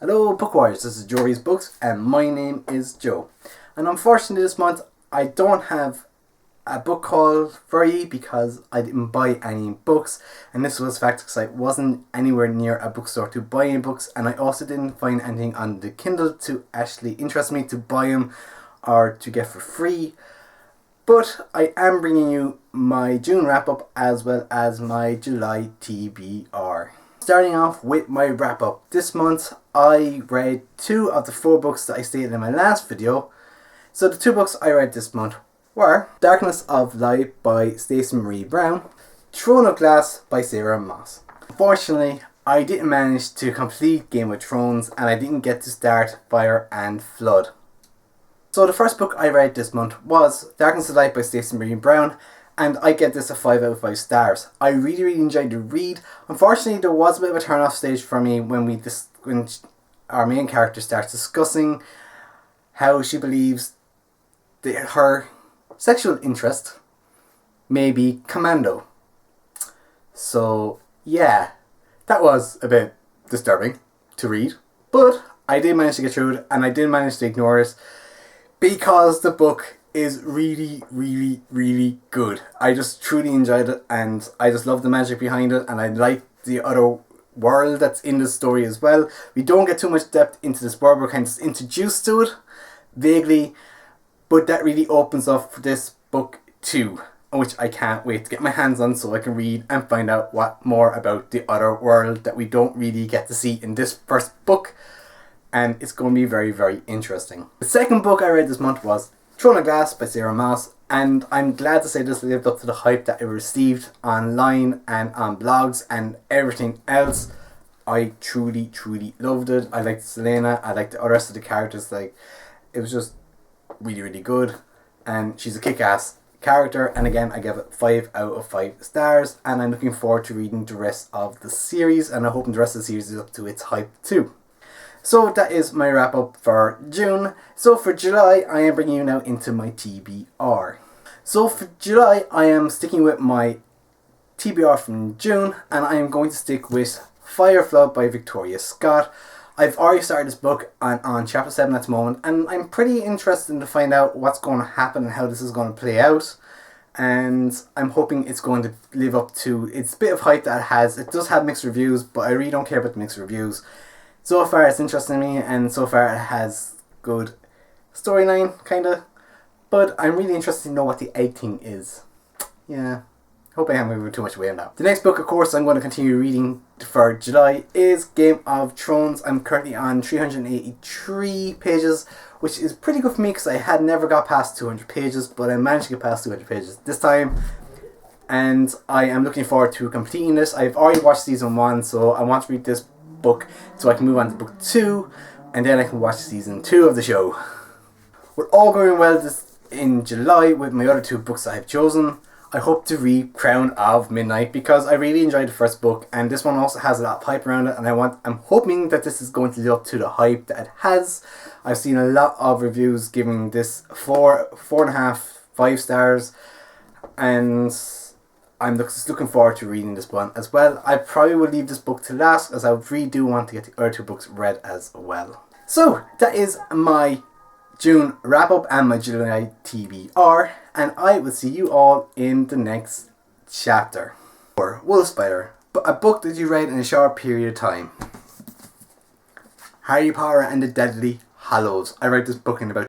Hello Book Warriors, this is Joe Reads Books and my name is Joe. And unfortunately this month I don't have a book haul for you because I didn't buy any books, and this was fact because I wasn't anywhere near a bookstore to buy any books, and I also didn't find anything on the Kindle to actually interest me to buy them or to get for free. But I am bringing you my June wrap up as well as my July TBR. Starting off with my wrap up. This month I read 2 of the 4 books that I stated in my last video. So the 2 books I read this month were Darkness of Light by Stacey Marie Brown, Throne of Glass by Sarah Maas. Unfortunately, I didn't manage to complete Game of Thrones and I didn't get to start Fire and Flood. So the first book I read this month was Darkness of Light by Stacey Marie Brown, and I get this a 5 out of 5 stars. I really enjoyed the read. Unfortunately, there was a bit of a turn off stage for me when our main character starts discussing how she believes that her sexual interest may be commando. So yeah, that was a bit disturbing to read, but I did manage to get through it and I did manage to ignore it because the book is really good. I just truly enjoyed it and I just love the magic behind it, and I like the other world that's in the story as well. We don't get too much depth into this world, we're kind of just introduced to it vaguely, but that really opens up for this book too, which I can't wait to get my hands on so I can read and find out what more about the other world that we don't really get to see in this first book, and it's going to be very interesting. The second book I read this month was Throne of Glass by Sarah Maas, and I'm glad to say this lived up to the hype that it received online and on blogs and everything else. I truly loved it. I liked Selena, I liked the rest of the characters. Like, it was just really good, and she's a kick-ass character, and again I give it 5 out of 5 stars, and I'm looking forward to reading the rest of the series, and I'm hoping the rest of the series is up to its hype too. So that is my wrap up for June. So for July, I am bringing you now into my TBR. So for July, I am sticking with my TBR from June, and I am going to stick with Fire Flood by Victoria Scott. I've already started this book on chapter 7 at the moment, and I'm pretty interested to find out what's going to happen and how this is going to play out. And I'm hoping it's going to live up to its bit of hype that it has. It does have mixed reviews, but I really don't care about the mixed reviews. So far it's interesting me, and so far it has good storyline, kinda. But I'm really interested to know what the editing is. Yeah, hope I haven't moved too much away on that. The next book, of course, I'm going to continue reading for July is Game of Thrones. I'm currently on 383 pages, which is pretty good for me because I had never got past 200 pages, but I managed to get past 200 pages this time. And I am looking forward to completing this. I've already watched season 1, so I want to read this book so I can move on to book 2, and then I can watch season 2 of the show. We're all going well this in July with my other 2 books I have chosen. I hope to read Crown of Midnight because I really enjoyed the first book, and this one also has a lot of hype around it, and I'm hoping that this is going to live up to the hype that it has. I've seen a lot of reviews giving this 4.5, 5 stars, and I'm just looking forward to reading this one as well. I probably will leave this book to last as I really do want to get the other 2 books read as well. So that is my June wrap up and my July TBR, and I will see you all in the next chapter. For Wolf Spider, a book that you read in a short period of time. Harry Potter and the Deadly Hallows. I read this book in about